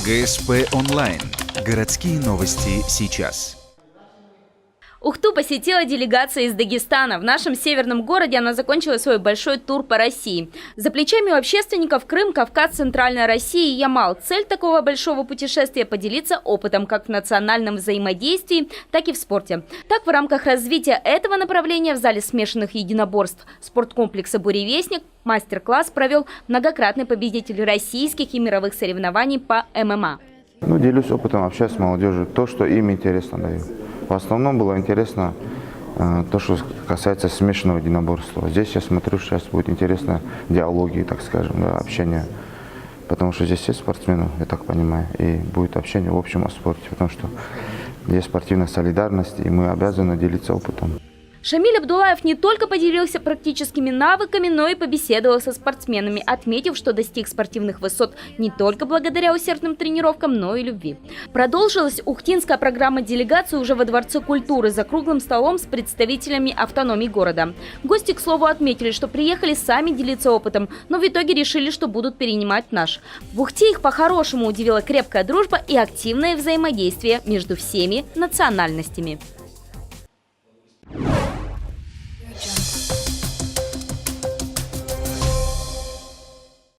ГСП онлайн. Городские новости сейчас. Ухту посетила делегация из Дагестана. В нашем северном городе она закончила свой большой тур по России. За плечами у общественников Крым, Кавказ, Центральная Россия и Ямал. Цель такого большого путешествия – поделиться опытом как в национальном взаимодействии, так и в спорте. Так, в рамках развития этого направления в зале смешанных единоборств спорткомплекса «Буревестник» мастер-класс провел многократный победитель российских и мировых соревнований по ММА. Делюсь опытом, общаюсь с молодежью, то, что им интересно даю. В основном было интересно то, что касается смешанного единоборства. Здесь я смотрю, сейчас будет интересно диалоги, так скажем, да, общение. Потому что здесь есть спортсмены, я так понимаю, и будет общение в общем о спорте. Потому что есть спортивная солидарность, и мы обязаны делиться опытом. Шамиль Абдулаев не только поделился практическими навыками, но и побеседовал со спортсменами, отметив, что достиг спортивных высот не только благодаря усердным тренировкам, но и любви. Продолжилась ухтинская программа делегации уже во Дворце культуры за круглым столом с представителями автономий города. Гости, к слову, отметили, что приехали сами делиться опытом, но в итоге решили, что будут перенимать наш. В Ухте их по-хорошему удивила крепкая дружба и активное взаимодействие между всеми национальностями.